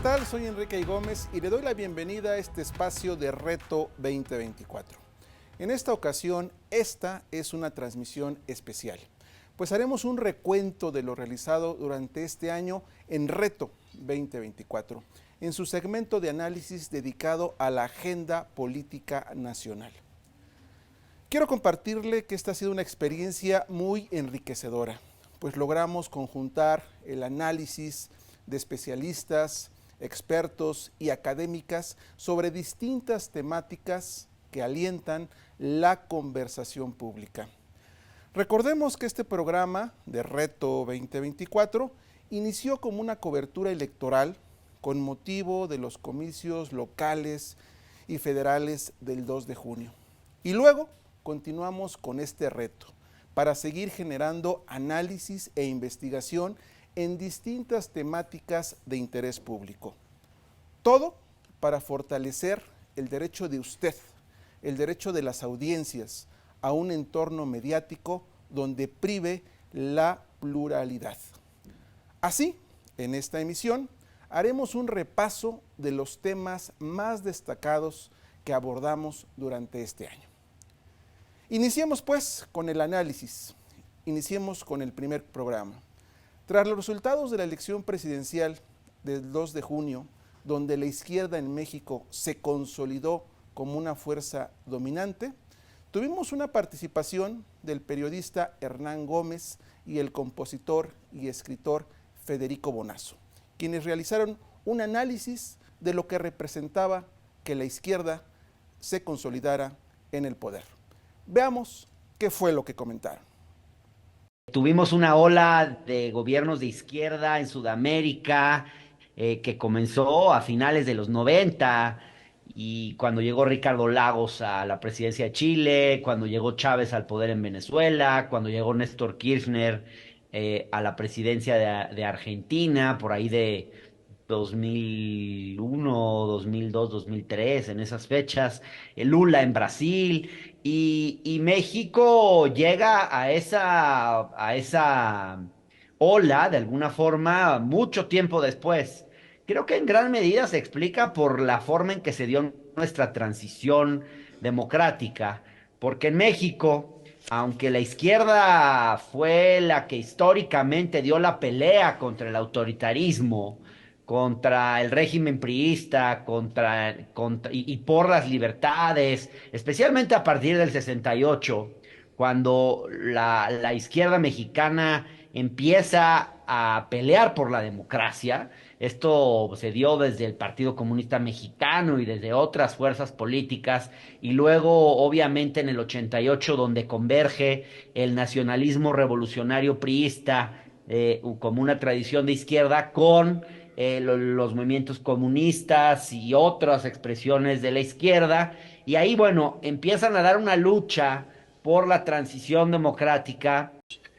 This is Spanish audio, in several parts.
tal? Soy Enrique I. Gómez y le doy la bienvenida a este espacio de Reto 2024. En esta ocasión, esta es una transmisión especial, pues haremos un recuento de lo realizado durante este año en Reto 2024, en su segmento de análisis dedicado a la agenda política nacional. Quiero compartirle que esta ha sido una experiencia muy enriquecedora, pues logramos conjuntar el análisis de especialistas, expertos y académicas sobre distintas temáticas que alientan la conversación pública. Recordemos que este programa de Reto 2024 inició como una cobertura electoral con motivo de los comicios locales y federales del 2 de junio. Y luego continuamos con este reto para seguir generando análisis e investigación en distintas temáticas de interés público. Todo para fortalecer el derecho de usted, el derecho de las audiencias a un entorno mediático donde prive la pluralidad. Así, en esta emisión, haremos un repaso de los temas más destacados que abordamos durante este año. Iniciemos pues con el análisis, iniciemos con el primer programa. Tras los resultados de la elección presidencial del 2 de junio, donde la izquierda en México se consolidó como una fuerza dominante, tuvimos una participación del periodista Hernán Gómez y el compositor y escritor Federico Bonazo, quienes realizaron un análisis de lo que representaba que la izquierda se consolidara en el poder. Veamos qué fue lo que comentaron. Tuvimos una ola de gobiernos de izquierda en Sudamérica que comenzó a finales de los 90 y cuando llegó Ricardo Lagos a la presidencia de Chile, cuando llegó Chávez al poder en Venezuela, cuando llegó Néstor Kirchner a la presidencia de Argentina, por ahí de 2001, 2002, 2003, en esas fechas, Lula en Brasil, y México llega a esa ola de alguna forma mucho tiempo después. Creo que en gran medida se explica por la forma en que se dio nuestra transición democrática, porque en México, aunque la izquierda fue la que históricamente dio la pelea contra el autoritarismo, contra el régimen priista, y por las libertades, especialmente a partir del 68, cuando la izquierda mexicana empieza a pelear por la democracia. Esto se dio desde el Partido Comunista Mexicano y desde otras fuerzas políticas, y luego obviamente en el 88 donde converge el nacionalismo revolucionario priista como una tradición de izquierda con los movimientos comunistas y otras expresiones de la izquierda, y ahí, bueno, empiezan a dar una lucha por la transición democrática.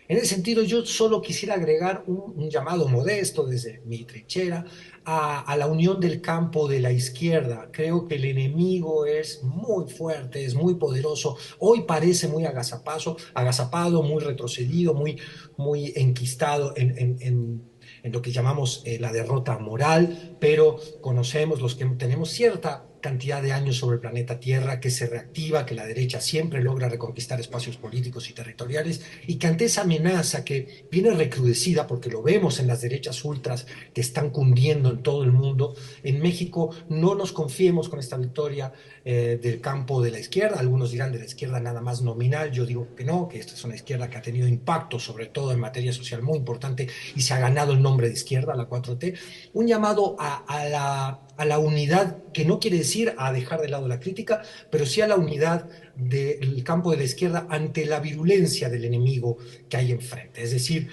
En ese sentido, yo solo quisiera agregar un llamado modesto desde mi trinchera a la unión del campo de la izquierda. Creo que el enemigo es muy fuerte, es muy poderoso. Hoy parece muy agazapado, muy retrocedido, muy enquistado en lo que llamamos la derrota moral, pero conocemos los que tenemos cierta cantidad de años sobre el planeta Tierra, que se reactiva, que la derecha siempre logra reconquistar espacios políticos y territoriales, y que ante esa amenaza que viene recrudecida, porque lo vemos en las derechas ultras que están cundiendo en todo el mundo, en México no nos confiemos con esta victoria del campo de la izquierda. Algunos dirán de la izquierda nada más nominal, yo digo que no, que esta es una izquierda que ha tenido impacto, sobre todo en materia social muy importante, y se ha ganado el nombre de izquierda, la 4T. Un llamado a la unidad, que no quiere decir a dejar de lado la crítica, pero sí a la unidad del campo de la izquierda ante la virulencia del enemigo que hay enfrente. Es decir,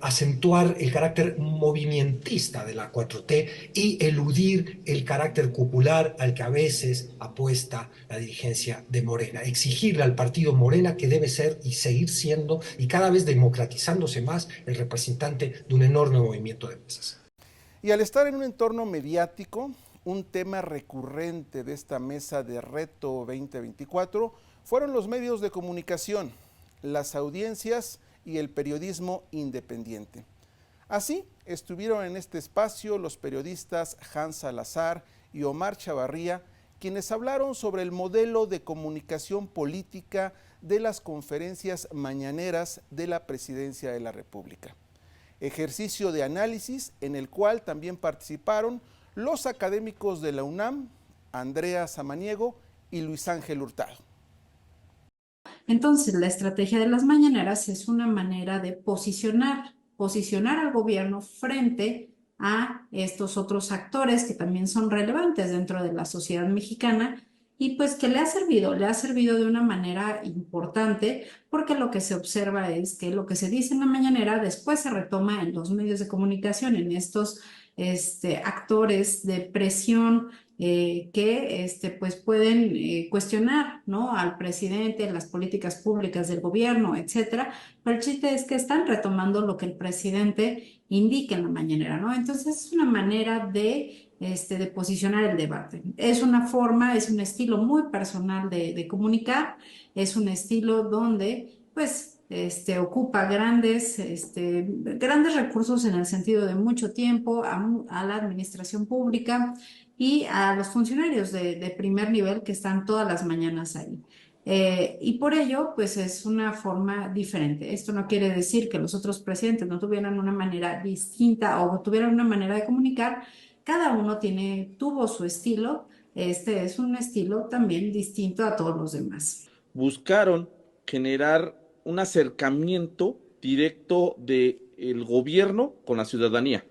acentuar el carácter movimentista de la 4T y eludir el carácter cupular al que a veces apuesta la dirigencia de Morena. Exigirle al partido Morena que debe ser y seguir siendo, y cada vez democratizándose más, el representante de un enorme movimiento de masas. Y al estar en un entorno mediático, un tema recurrente de esta mesa de Reto 2024 fueron los medios de comunicación, las audiencias y el periodismo independiente. Así, estuvieron en este espacio los periodistas Hans Salazar y Omar Chavarría, quienes hablaron sobre el modelo de comunicación política de las conferencias mañaneras de la Presidencia de la República. Ejercicio de análisis en el cual también participaron los académicos de la UNAM, Andrea Samaniego y Luis Ángel Hurtado. Entonces, la estrategia de las mañaneras es una manera de posicionar al gobierno frente a estos otros actores que también son relevantes dentro de la sociedad mexicana y pues que le ha servido de una manera importante porque lo que se observa es que lo que se dice en la mañanera después se retoma en los medios de comunicación, en estos actores de presión que pues pueden cuestionar, ¿no?, al presidente, las políticas públicas del gobierno, etcétera. Pero el chiste es que están retomando lo que el presidente indica en la mañanera, ¿no? Entonces es una manera de posicionar el debate. Es una forma, es un estilo muy personal de comunicar, es un estilo donde pues ocupa grandes recursos en el sentido de mucho tiempo a la administración pública y a los funcionarios de primer nivel que están todas las mañanas ahí. Y por ello, pues es una forma diferente. Esto no quiere decir que los otros presidentes no tuvieran una manera distinta o tuvieran una manera de comunicar. Cada uno tuvo su estilo. Este es un estilo también distinto a todos los demás. Buscaron generar un acercamiento directo del gobierno con la ciudadanía,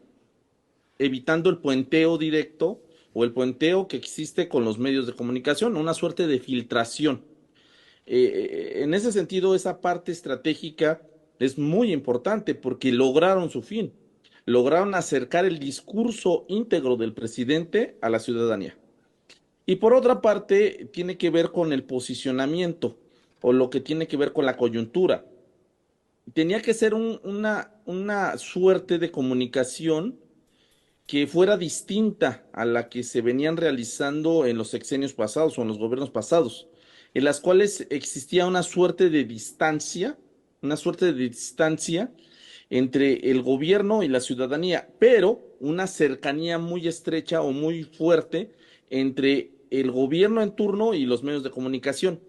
evitando el puenteo directo o el puenteo que existe con los medios de comunicación, una suerte de filtración. En ese sentido, esa parte estratégica es muy importante porque lograron su fin, lograron acercar el discurso íntegro del presidente a la ciudadanía. Y por otra parte, tiene que ver con el posicionamiento o lo que tiene que ver con la coyuntura. Tenía que ser una suerte de comunicación que fuera distinta a la que se venían realizando en los sexenios pasados o en los gobiernos pasados, en las cuales existía una suerte de distancia entre el gobierno y la ciudadanía, pero una cercanía muy estrecha o muy fuerte entre el gobierno en turno y los medios de comunicación.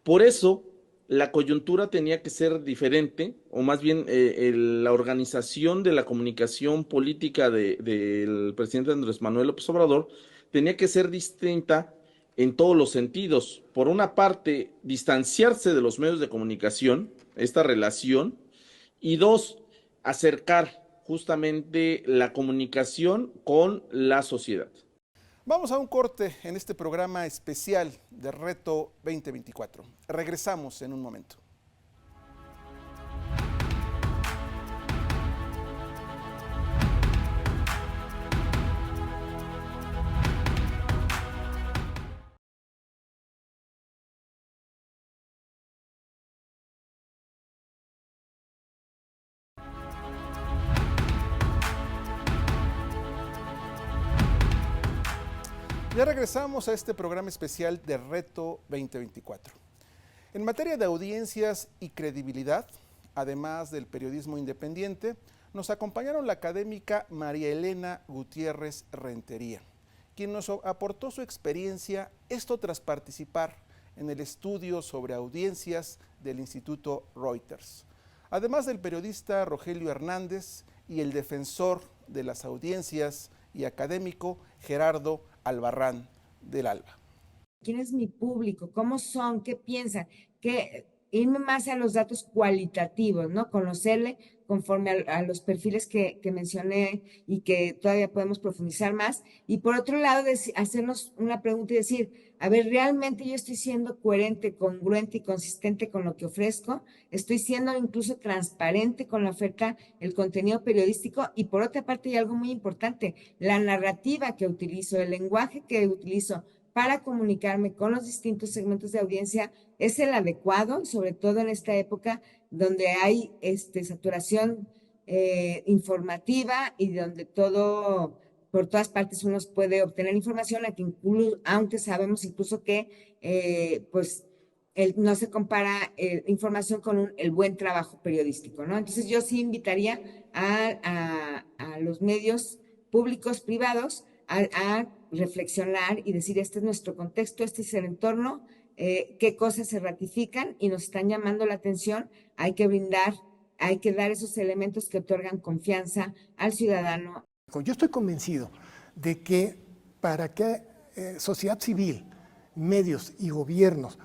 Por eso, la coyuntura tenía que ser diferente, o más bien la organización de la comunicación política del presidente Andrés Manuel López Obrador tenía que ser distinta en todos los sentidos. Por una parte, distanciarse de los medios de comunicación, esta relación, y dos, acercar justamente la comunicación con la sociedad. Vamos a un corte en este programa especial de Reto 2024. Regresamos en un momento. Ya regresamos a este programa especial de Reto 2024. En materia de audiencias y credibilidad, además del periodismo independiente, nos acompañaron la académica María Elena Gutiérrez Rentería, quien nos aportó su experiencia, esto tras participar en el estudio sobre audiencias del Instituto Reuters. Además del periodista Rogelio Hernández y el defensor de las audiencias y académico Gerardo Albarrán del Alba. ¿Quién es mi público? ¿Cómo son? ¿Qué piensan? Irme más a los datos cualitativos, ¿no? Conocerle conforme a los perfiles que mencioné y que todavía podemos profundizar más. Y por otro lado, hacernos una pregunta y decir, a ver, ¿realmente yo estoy siendo coherente, congruente y consistente con lo que ofrezco? ¿Estoy siendo incluso transparente con la oferta, el contenido periodístico? Y por otra parte, y algo muy importante, la narrativa que utilizo, el lenguaje que utilizo para comunicarme con los distintos segmentos de audiencia es el adecuado, sobre todo en esta época donde hay saturación informativa y donde por todas partes uno puede obtener información, aunque sabemos incluso que pues no se compara información con el buen trabajo periodístico, ¿no? Entonces yo sí invitaría a los medios públicos, privados, a reflexionar y decir, este es nuestro contexto, este es el entorno, qué cosas se ratifican y nos están llamando la atención, hay que dar esos elementos que otorgan confianza al ciudadano. Yo estoy convencido de que para que sociedad civil, medios y gobiernos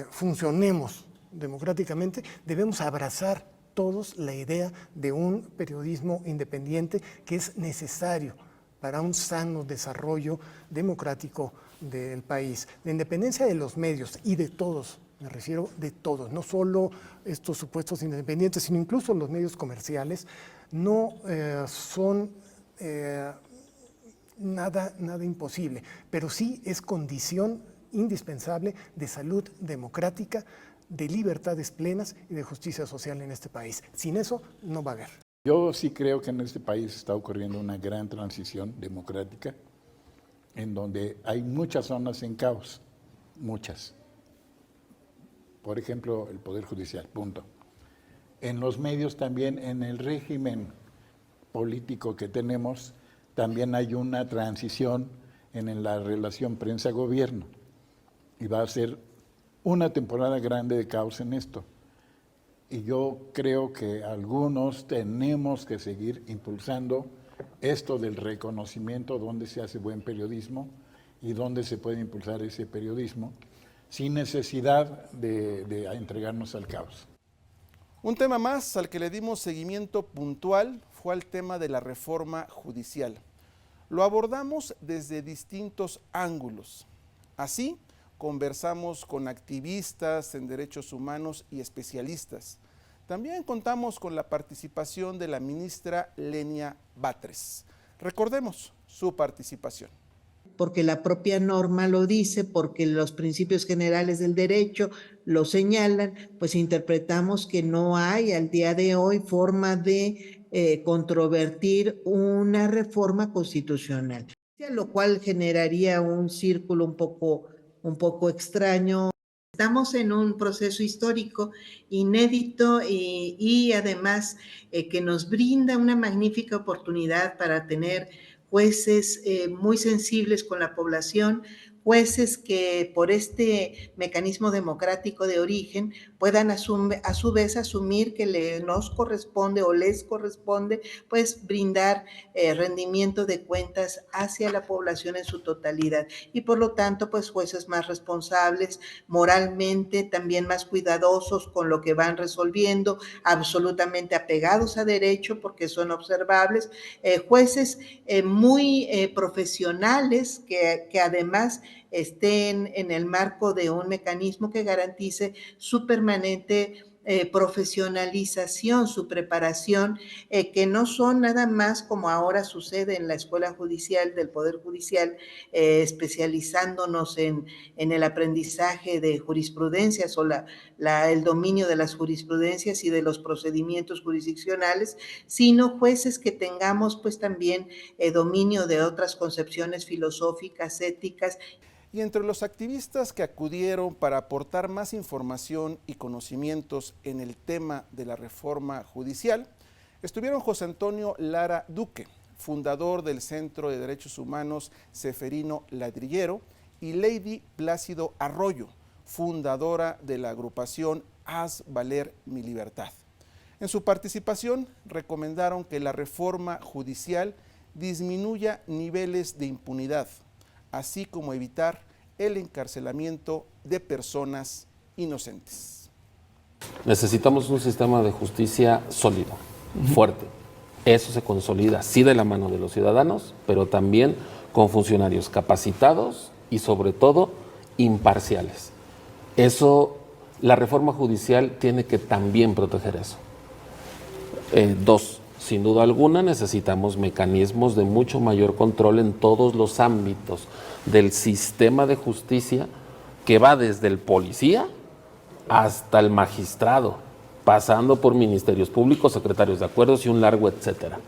funcionemos democráticamente, debemos abrazar todos la idea de un periodismo independiente que es necesario para un sano desarrollo democrático del país. La independencia de los medios y de todos, me refiero de todos, no solo estos supuestos independientes, sino incluso los medios comerciales, no son nada imposible, pero sí es condición indispensable de salud democrática, de libertades plenas y de justicia social en este país. Sin eso no va a haber. Yo sí creo que en este país está ocurriendo una gran transición democrática, en donde hay muchas zonas en caos, muchas. Por ejemplo, el Poder Judicial, punto. En los medios también, en el régimen político que tenemos, también hay una transición en la relación prensa-gobierno. Y va a ser una temporada grande de caos en esto. Y yo creo que algunos tenemos que seguir impulsando esto del reconocimiento, donde se hace buen periodismo y dónde se puede impulsar ese periodismo, sin necesidad de entregarnos al caos. Un tema más al que le dimos seguimiento puntual fue al tema de la reforma judicial. Lo abordamos desde distintos ángulos. Así, conversamos con activistas en derechos humanos y especialistas. También contamos con la participación de la ministra Lenia Batres. Recordemos su participación. Porque la propia norma lo dice, porque los principios generales del derecho lo señalan, pues interpretamos que no hay al día de hoy forma de controvertir una reforma constitucional, lo cual generaría un círculo un poco extraño. Estamos en un proceso histórico inédito y además que nos brinda una magnífica oportunidad para tener jueces muy sensibles con la población, jueces que por este mecanismo democrático de origen puedan a su vez asumir que nos corresponde o les corresponde pues brindar rendimiento de cuentas hacia la población en su totalidad y por lo tanto pues jueces más responsables moralmente, también más cuidadosos con lo que van resolviendo, absolutamente apegados a derecho porque son observables, jueces muy profesionales que además estén en el marco de un mecanismo que garantice su permanente profesionalización, su preparación, que no son nada más como ahora sucede en la Escuela Judicial del Poder Judicial, especializándonos en el aprendizaje de jurisprudencias o el dominio de las jurisprudencias y de los procedimientos jurisdiccionales, sino jueces que tengamos pues también dominio de otras concepciones filosóficas, éticas. Y entre los activistas que acudieron para aportar más información y conocimientos en el tema de la reforma judicial, estuvieron José Antonio Lara Duque, fundador del Centro de Derechos Humanos Ceferino Ladrillero, y Lady Plácido Arroyo, fundadora de la agrupación Haz Valer Mi Libertad. En su participación recomendaron que la reforma judicial disminuya niveles de impunidad, así como evitar el encarcelamiento de personas inocentes. Necesitamos un sistema de justicia sólido, fuerte. Eso se consolida, sí, de la mano de los ciudadanos, pero también con funcionarios capacitados y sobre todo imparciales. Eso, la reforma judicial tiene que también proteger eso. Dos, sin duda alguna necesitamos mecanismos de mucho mayor control en todos los ámbitos del sistema de justicia, que va desde el policía hasta el magistrado, pasando por ministerios públicos, secretarios de acuerdos y un largo etcétera.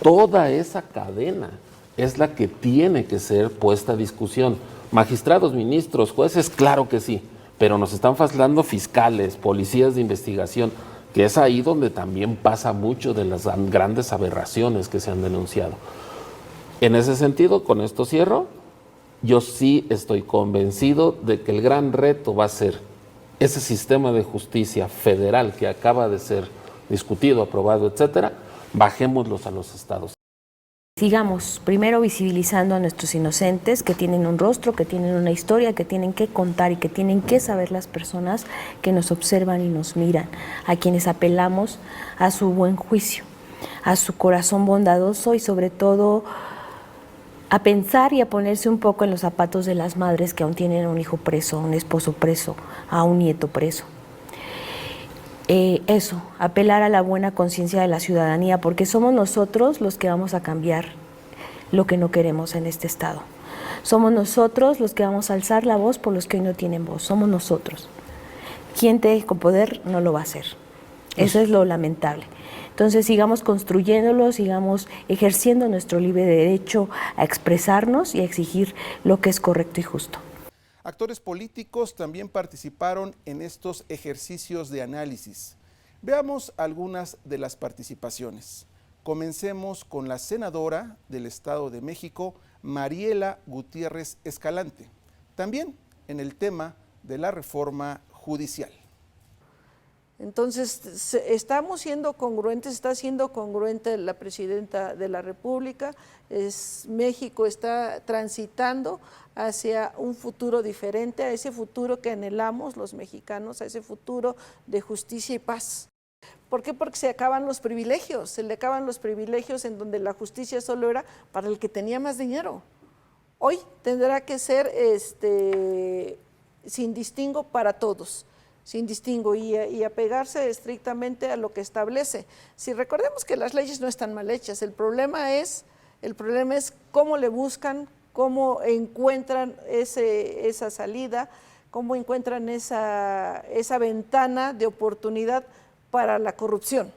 Toda esa cadena es la que tiene que ser puesta a discusión. Magistrados, ministros, jueces, claro que sí, pero nos están faltando fiscales, policías de investigación, que es ahí donde también pasa mucho de las grandes aberraciones que se han denunciado. En ese sentido, con esto cierro, yo sí estoy convencido de que el gran reto va a ser ese sistema de justicia federal que acaba de ser discutido, aprobado, etcétera, bajémoslos a los estados. Sigamos primero visibilizando a nuestros inocentes que tienen un rostro, que tienen una historia, que tienen que contar y que tienen que saber las personas que nos observan y nos miran, a quienes apelamos a su buen juicio, a su corazón bondadoso y sobre todo a pensar y a ponerse un poco en los zapatos de las madres que aún tienen a un hijo preso, a un esposo preso, a un nieto preso. Eso, apelar a la buena conciencia de la ciudadanía, porque somos nosotros los que vamos a cambiar lo que no queremos en este estado. Somos nosotros los que vamos a alzar la voz por los que hoy no tienen voz, somos nosotros. Quien tenga con poder no lo va a hacer. Eso es lo lamentable. Entonces sigamos construyéndolo, sigamos ejerciendo nuestro libre derecho a expresarnos y a exigir lo que es correcto y justo. Actores políticos también participaron en estos ejercicios de análisis. Veamos algunas de las participaciones. Comencemos con la senadora del Estado de México, Mariela Gutiérrez Escalante, también en el tema de la reforma judicial. Entonces, estamos siendo congruentes, está siendo congruente la presidenta de la República, México está transitando hacia un futuro diferente, a ese futuro que anhelamos los mexicanos, a ese futuro de justicia y paz. ¿Por qué? Porque se acaban los privilegios, se le acaban los privilegios en donde la justicia solo era para el que tenía más dinero. Hoy tendrá que ser sin distingo para todos. Sin distingo y apegarse estrictamente a lo que establece. Si recordemos que las leyes no están mal hechas, el problema es cómo le buscan, cómo encuentran esa salida, cómo encuentran esa ventana de oportunidad para la corrupción,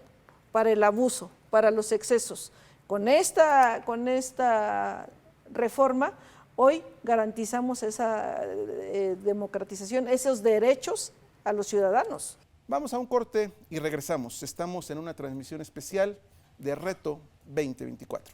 para el abuso, para los excesos. Con esta reforma, hoy garantizamos esa democratización, esos derechos a los ciudadanos. Vamos a un corte y regresamos. Estamos en una transmisión especial de Reto 2024.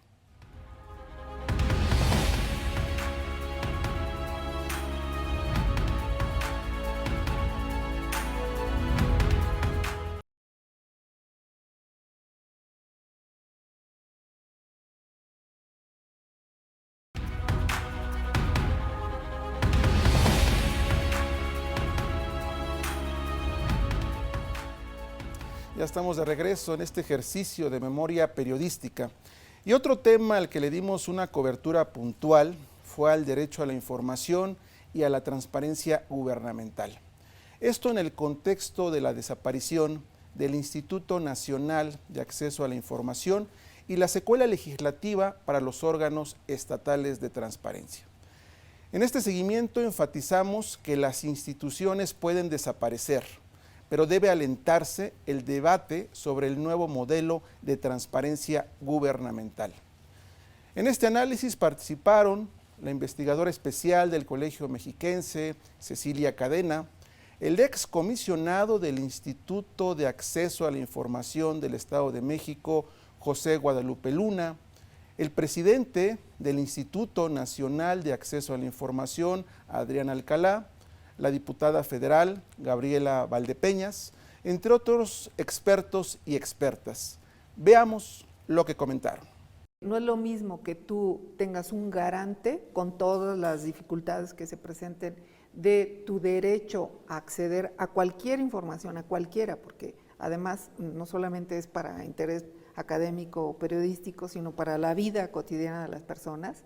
Ya estamos de regreso en este ejercicio de memoria periodística. Y otro tema al que le dimos una cobertura puntual fue al derecho a la información y a la transparencia gubernamental. Esto en el contexto de la desaparición del Instituto Nacional de Acceso a la Información y la secuela legislativa para los órganos estatales de transparencia. En este seguimiento enfatizamos que las instituciones pueden desaparecer, pero debe alentarse el debate sobre el nuevo modelo de transparencia gubernamental. En este análisis participaron la investigadora especial del Colegio Mexiquense, Cecilia Cadena, el excomisionado del Instituto de Acceso a la Información del Estado de México, José Guadalupe Luna, el presidente del Instituto Nacional de Acceso a la Información, Adrián Alcalá, la diputada federal Gabriela Valdepeñas, entre otros expertos y expertas. Veamos lo que comentaron. No es lo mismo que tú tengas un garante con todas las dificultades que se presenten de tu derecho a acceder a cualquier información, a cualquiera, porque además no solamente es para interés académico o periodístico, sino para la vida cotidiana de las personas,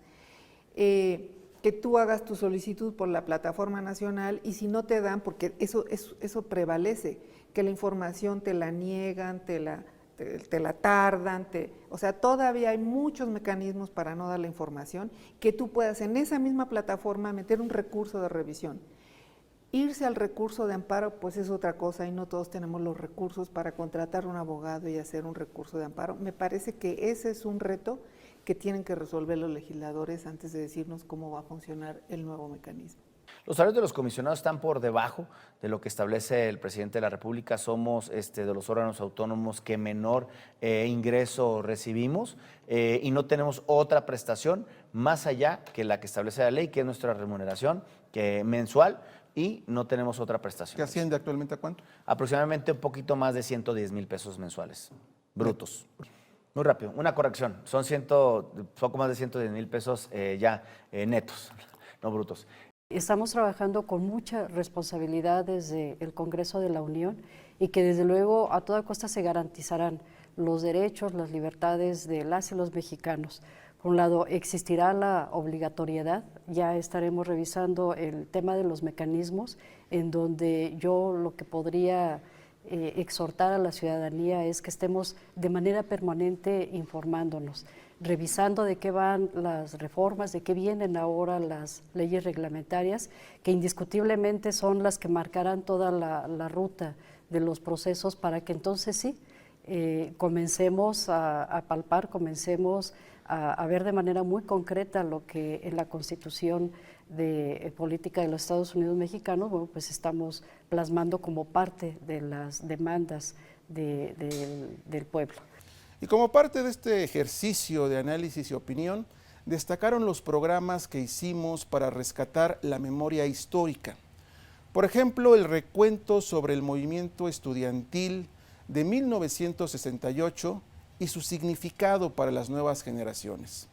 que tú hagas tu solicitud por la plataforma nacional y si no te dan, porque eso prevalece, que la información te la niegan, te la tardan, o sea, todavía hay muchos mecanismos para no dar la información, que tú puedas en esa misma plataforma meter un recurso de revisión. Irse al recurso de amparo, pues es otra cosa y no todos tenemos los recursos para contratar un abogado y hacer un recurso de amparo. Me parece que ese es un reto que tienen que resolver los legisladores antes de decirnos cómo va a funcionar el nuevo mecanismo. Los salarios de los comisionados están por debajo de lo que establece el presidente de la República. Somos de los órganos autónomos que menor ingreso recibimos y no tenemos otra prestación más allá que la que establece la ley, que es nuestra remuneración mensual, y no tenemos otra prestación. ¿Qué asciende actualmente a cuánto? Aproximadamente un poquito más de 110,000 pesos mensuales, brutos. Muy rápido, una corrección, son poco más de 110,000 pesos ya netos, no brutos. Estamos trabajando con mucha responsabilidad desde el Congreso de la Unión y que desde luego a toda costa se garantizarán los derechos, las libertades de las y los mexicanos. Por un lado, existirá la obligatoriedad, ya estaremos revisando el tema de los mecanismos, en donde yo lo que podría exhortar a la ciudadanía es que estemos de manera permanente informándonos, revisando de qué van las reformas, de qué vienen ahora las leyes reglamentarias, que indiscutiblemente son las que marcarán toda la ruta de los procesos para que entonces sí, comencemos a palpar, comencemos a ver de manera muy concreta lo que en la Constitución de Política de los Estados Unidos Mexicanos, bueno, pues estamos plasmando como parte de las demandas del pueblo. Y como parte de este ejercicio de análisis y opinión, destacaron los programas que hicimos para rescatar la memoria histórica. Por ejemplo, el recuento sobre el movimiento estudiantil de 1968 y su significado para las nuevas generaciones.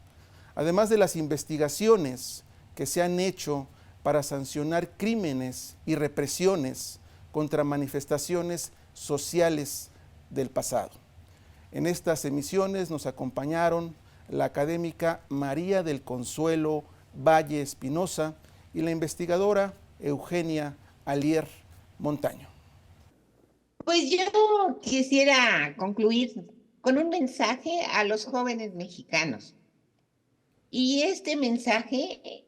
Además de las investigaciones que se han hecho para sancionar crímenes y represiones contra manifestaciones sociales del pasado. En estas emisiones nos acompañaron la académica María del Consuelo Valle Espinosa y la investigadora Eugenia Alier Montaño. Pues yo quisiera concluir con un mensaje a los jóvenes mexicanos. Y este mensaje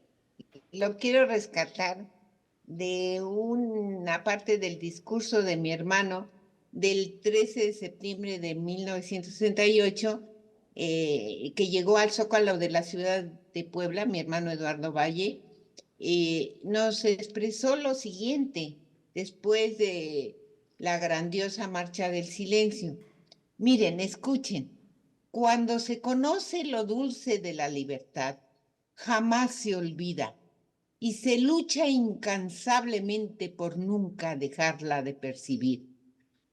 lo quiero rescatar de una parte del discurso de mi hermano del 13 de septiembre de 1968, que llegó al Zócalo de la ciudad de Puebla, mi hermano Eduardo Valle, nos expresó lo siguiente después de la grandiosa Marcha del Silencio. Miren, escuchen, cuando se conoce lo dulce de la libertad, jamás se olvida y se lucha incansablemente por nunca dejarla de percibir,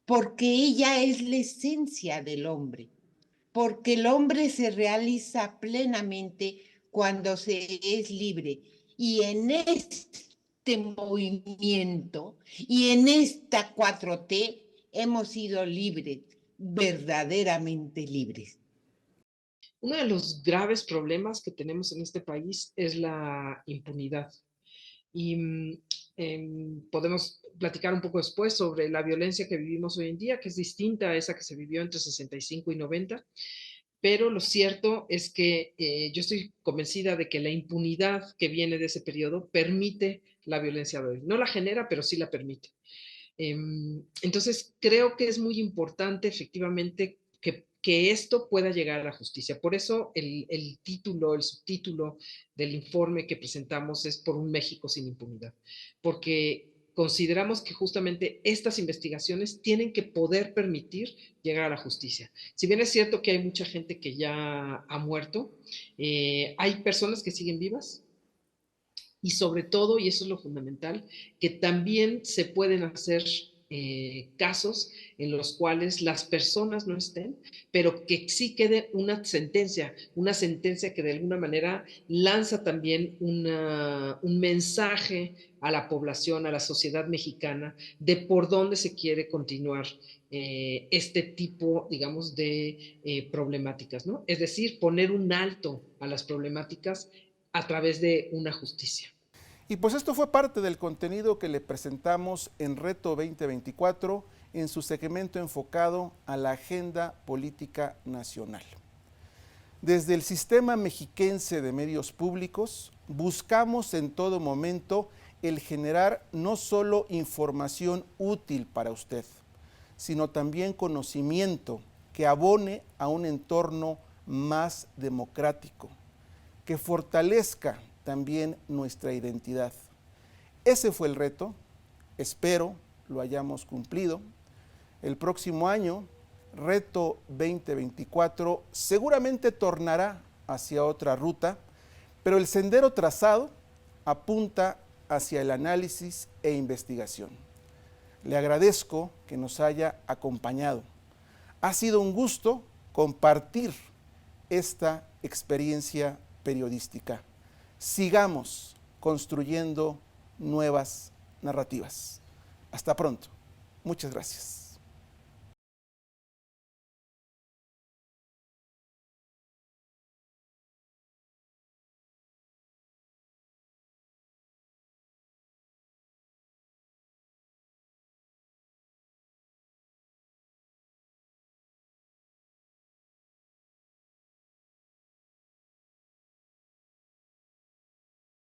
porque ella es la esencia del hombre, porque el hombre se realiza plenamente cuando se es libre, y en este movimiento y en esta 4T hemos sido libres, verdaderamente libres. Uno de los graves problemas que tenemos en este país es la impunidad. Y podemos platicar un poco después sobre la violencia que vivimos hoy en día, que es distinta a esa que se vivió entre 65 y 90. Pero lo cierto es que yo estoy convencida de que la impunidad que viene de ese periodo permite la violencia de hoy. No la genera, pero sí la permite. Entonces, creo que es muy importante efectivamente que esto pueda llegar a la justicia. Por eso el subtítulo del informe que presentamos es Por un México sin impunidad, porque consideramos que justamente estas investigaciones tienen que poder permitir llegar a la justicia. Si bien es cierto que hay mucha gente que ya ha muerto, hay personas que siguen vivas y sobre todo, y eso es lo fundamental, que también se pueden hacer casos en los cuales las personas no estén, pero que sí quede una sentencia que de alguna manera lanza también un mensaje a la población, a la sociedad mexicana, de por dónde se quiere continuar este tipo, digamos, de problemáticas, ¿no? Es decir, poner un alto a las problemáticas a través de una justicia. Y pues esto fue parte del contenido que le presentamos en Reto 2024 en su segmento enfocado a la agenda política nacional. Desde el Sistema Mexiquense de Medios Públicos buscamos en todo momento el generar no solo información útil para usted, sino también conocimiento que abone a un entorno más democrático, que fortalezca también nuestra identidad. Ese fue el reto, espero lo hayamos cumplido. El próximo año, Reto 2024, seguramente tornará hacia otra ruta, pero el sendero trazado apunta hacia el análisis e investigación. Le agradezco que nos haya acompañado. Ha sido un gusto compartir esta experiencia periodística. Sigamos construyendo nuevas narrativas. Hasta pronto. Muchas gracias.